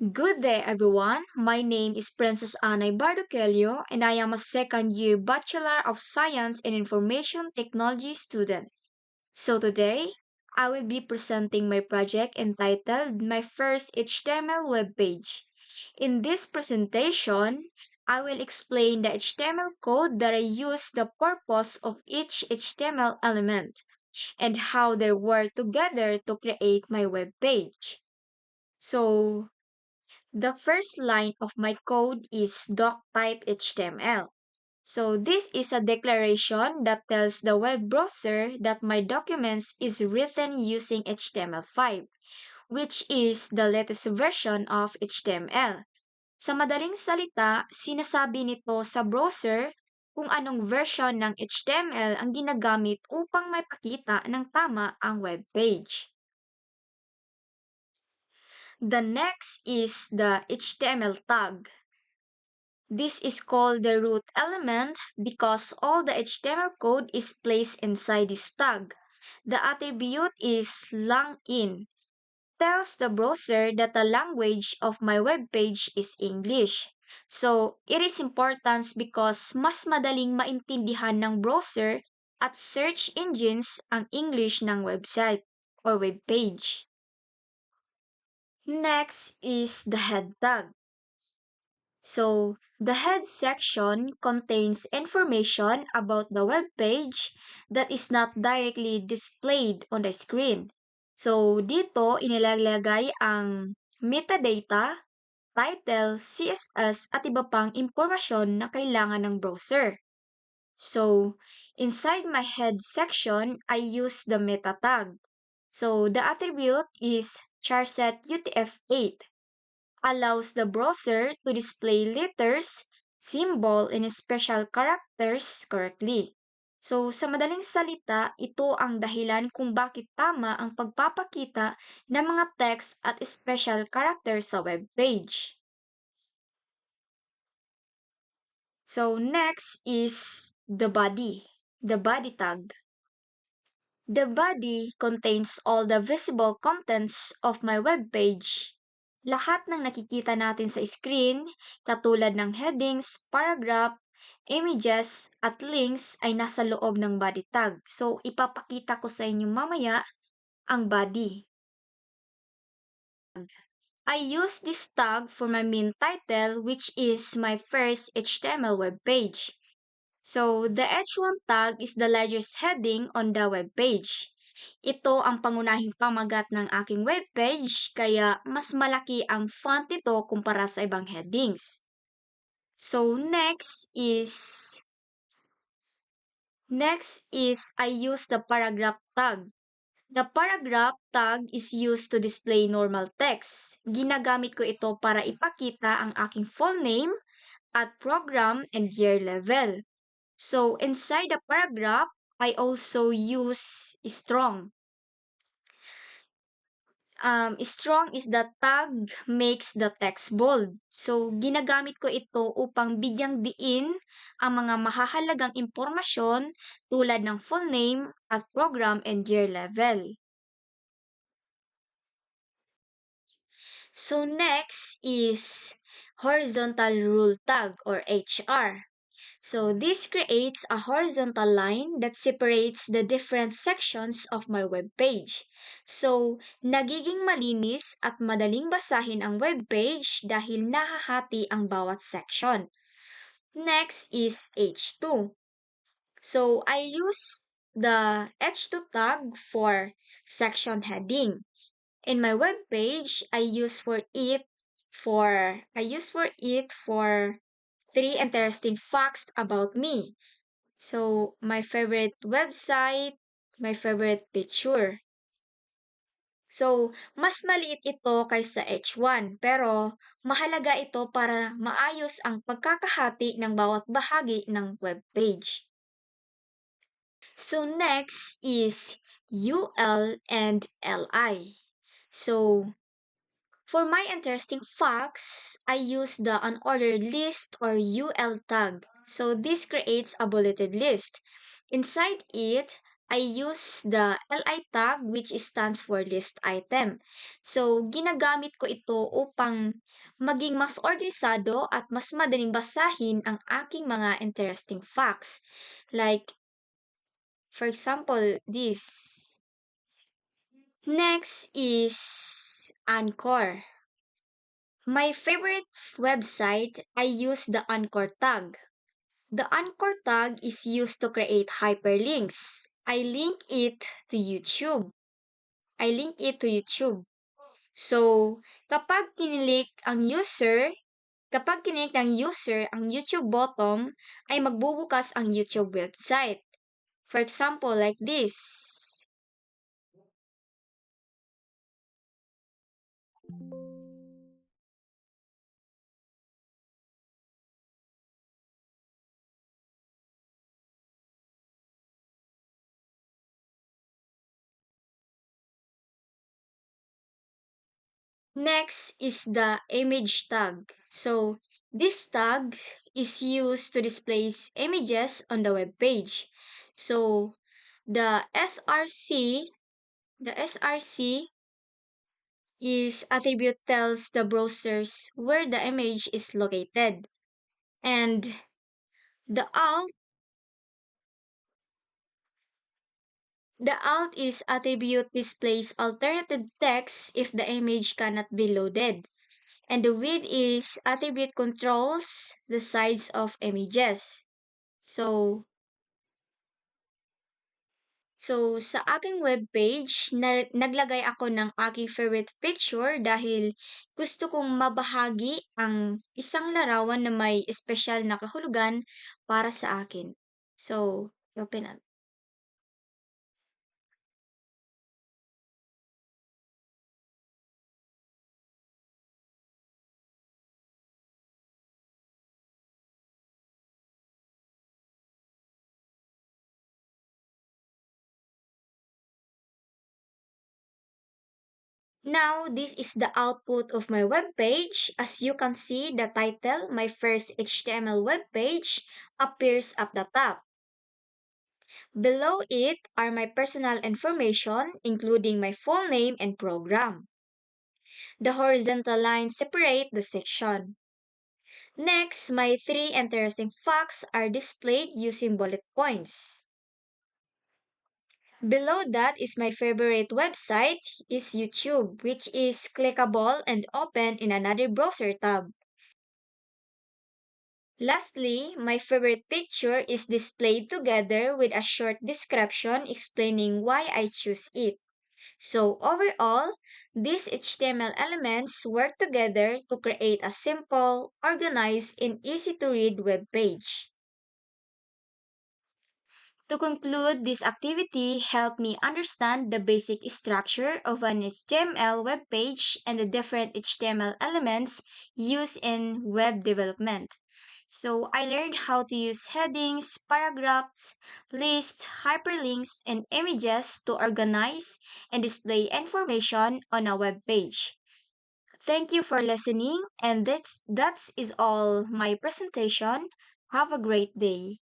Good day, everyone. My name is Princess Anay Bardokelio, and I am a second year Bachelor of Science in Information Technology student. So today, I will be presenting my project entitled My First HTML Web Page. In this presentation, I will explain the HTML code that I use, the purpose of each HTML element, and how they work together to create my web page. So, the first line of my code is doctype HTML. So this is a declaration that tells the web browser that my documents is written using HTML5, which is the latest version of HTML. Sa madaling salita, sinasabi nito sa browser kung anong version ng HTML ang ginagamit upang maipakita ng tama ang web page. The next is the HTML tag. This is called the root element because all the HTML code is placed inside this tag. The attribute is langIn. Tells the browser that the language of my web page is English. So, it is important because mas madaling maintindihan ng browser at search engines ang English ng website or web page. Next is the head tag. So, the head section contains information about the web page that is not directly displayed on the screen. So, dito inilalagay ang metadata, title, CSS at iba pang impormasyon na kailangan ng browser. So, inside my head section, I use the meta tag. So, the attribute is charset UTF-8. Allows the browser to display letters, symbol, and special characters correctly. So, sa madaling salita, ito ang dahilan kung bakit tama ang pagpapakita ng mga text at special characters sa web page. So, next is the body tag. The body contains all the visible contents of my web page. Lahat ng nakikita natin sa screen, katulad ng headings, paragraph, images, at links ay nasa loob ng body tag. So, ipapakita ko sa inyo mamaya ang body. I use this tag for my main title, which is my first HTML web page. So, the H1 tag is the largest heading on the web page. Ito ang pangunahing pamagat ng aking web page, kaya mas malaki ang font nito kumpara sa ibang headings. So, next is I use the paragraph tag. The paragraph tag is used to display normal text. Ginagamit ko ito para ipakita ang aking full name at program and year level. So, inside the paragraph, I also use strong. Strong is the tag makes the text bold. So, ginagamit ko ito upang bigyang diin ang mga mahahalagang impormasyon tulad ng full name at program and year level. So, next is horizontal rule tag or HR. So this creates a horizontal line that separates the different sections of my web page. So, nagiging malinis at madaling basahin ang web page dahil nahahati ang bawat section. Next is H2. So, I use the H2 tag for section heading. In my web page, I use for it for 3 interesting facts about me. So, my favorite website, my favorite picture. So, mas maliit ito kaysa H1 pero mahalaga ito para maayos ang pagkakahati ng bawat bahagi ng web page. So, next is UL and LI. So, for my interesting facts, I use the unordered list or UL tag. So this creates a bulleted list. Inside it, I use the LI tag which stands for list item. So, ginagamit ko ito upang maging mas organisado at mas madaling basahin ang aking mga interesting facts. Like, for example, this. Next is Anchor. My favorite website, I use the Anchor tag. The Anchor tag is used to create hyperlinks. I link it to YouTube. I link it to YouTube. So, kapag kinilik ng user ang YouTube button, ay magbubukas ang YouTube website. For example, like this. Next is the image tag. So, this tag is used to display images on the web page. So, the SRC, the SRC is attribute tells the browsers where the image is located. And the alt, the alt is attribute displays alternative text if the image cannot be loaded. And the width is attribute controls the size of images. So, sa aking webpage, naglagay ako ng aking favorite picture dahil gusto kong mabahagi ang isang larawan na may espesyal na kahulugan para sa akin. So, open up. Now, this is the output of my web page. As you can see, the title, my first HTML web page, appears at the top. Below it are my personal information, including my full name and program. The horizontal lines separate the section. Next, my three interesting facts are displayed using bullet points. Below that is my favorite website is YouTube, which is clickable and open in another browser tab. Lastly, my favorite picture is displayed together with a short description explaining why I choose it. So overall, these HTML elements work together to create a simple, organized, and easy to read web page. To conclude, this activity helped me understand the basic structure of an HTML web page and the different HTML elements used in web development. So I learned how to use headings, paragraphs, lists, hyperlinks, and images to organize and display information on a web page. Thank you for listening, and that is all my presentation. Have a great day.